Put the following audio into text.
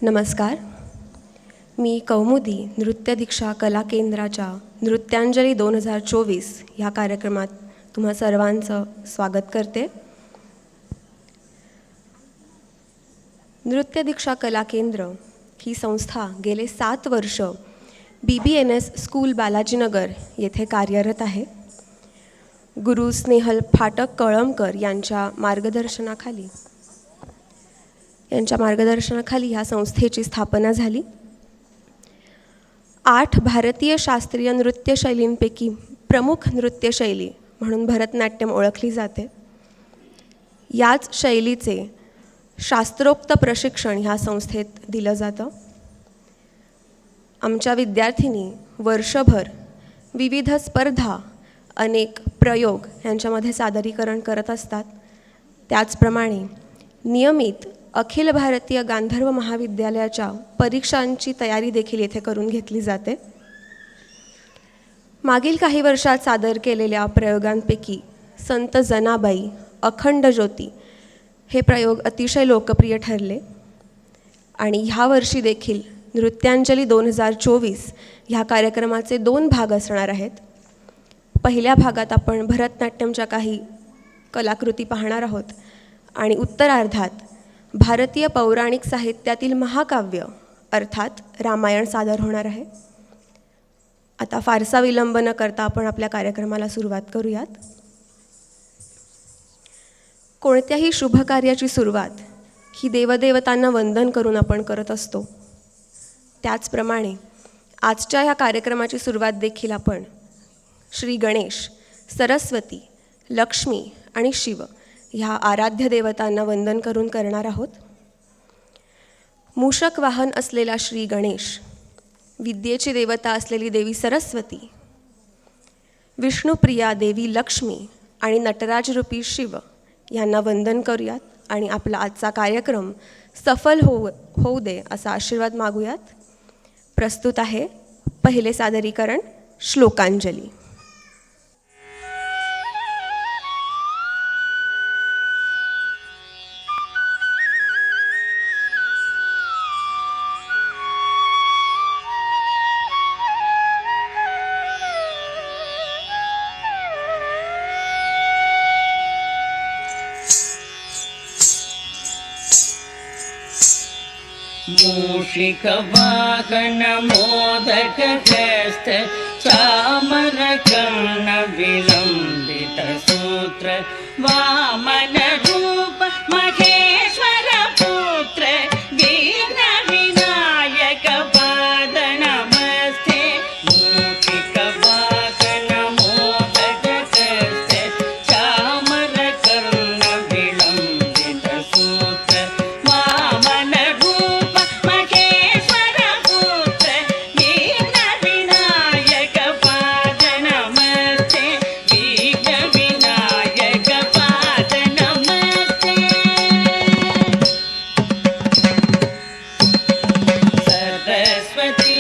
नमस्कार. मी कौमुदी नृत्य दीक्षा कला केंद्राच्या नृत्यांजली 2024 ह्या कार्यक्रमात तुम्हा सर्वांचं स्वागत करते. नृत्य दीक्षा कला केंद्र ही संस्था गेले 7 वर्ष BBNS स्कूल बालाजीनगर येथे कार्यरत आहे. गुरु स्नेहल फाटक कळमकर यांच्या मार्गदर्शनाखाली ह्या संस्थेची स्थापना झाली. 8 भारतीय शास्त्रीय नृत्यशैलींपैकी प्रमुख नृत्यशैली म्हणून भरतनाट्यम ओळखली जाते. याच शैलीचे शास्त्रोक्त प्रशिक्षण ह्या संस्थेत दिलं जातं. आमच्या विद्यार्थिनी वर्षभर विविध स्पर्धा, अनेक प्रयोग यांच्यामध्ये सादरीकरण करत असतात. त्याचप्रमाणे नियमित अखिल भारतीय गांधर्व महाविद्यालयाच्या परीक्षांची तयारी देखील येथे करून घेतली जाते. मागील काही वर्षात सादर केलेल्या प्रयोगांपैकी संत जनाबाई, अखंड ज्योती हे प्रयोग अतिशय लोकप्रिय ठरले आणि ह्या वर्षी देखील नृत्यांजली 2024 ह्या कार्यक्रमाचे 2 भाग असणार आहेत. पहिल्या भागात आपण भरतनाट्यमच्या काही कलाकृती पाहणार आहोत आणि उत्तरार्धात भारतीय पौराणिक साहित्यातील महाकाव्य अर्थात रामायण सादर होणार आहे. आता फारसा विलंब न करता आपण आपल्या कार्यक्रमाला सुरुवात करूयात. कोणत्याही शुभ कार्याची सुरुवात ही देवदेवतांना वंदन करून आपण करत असतो. त्याचप्रमाणे आजच्या ह्या कार्यक्रमाची सुरुवात देखील आपण श्री गणेश, सरस्वती, लक्ष्मी आणि शिव ह्या आराध्य देवतांना वंदन करून करणार आहोत. मूषक वाहन असलेला श्री गणेश, विद्येची देवता असलेली देवी सरस्वती, विष्णुप्रिया देवी लक्ष्मी आणि नटराजरूपी शिव यांना वंदन करूयात आणि आपला आजचा कार्यक्रम सफल होऊ दे असा आशीर्वाद मागूयात. प्रस्तुत आहे पहिले सादरीकरण श्लोकांजली. मूषिकवाहन मोदकहस्त चामरकर्ण विलम्बित सूत्र वामन रूप महेश्वर पुत्र विघ्न विनायक पाद नमस्ते. मूषिकवाहन मोदकहस्त चामरकर्ण विलम्बित सूत्र वामन सरस्वती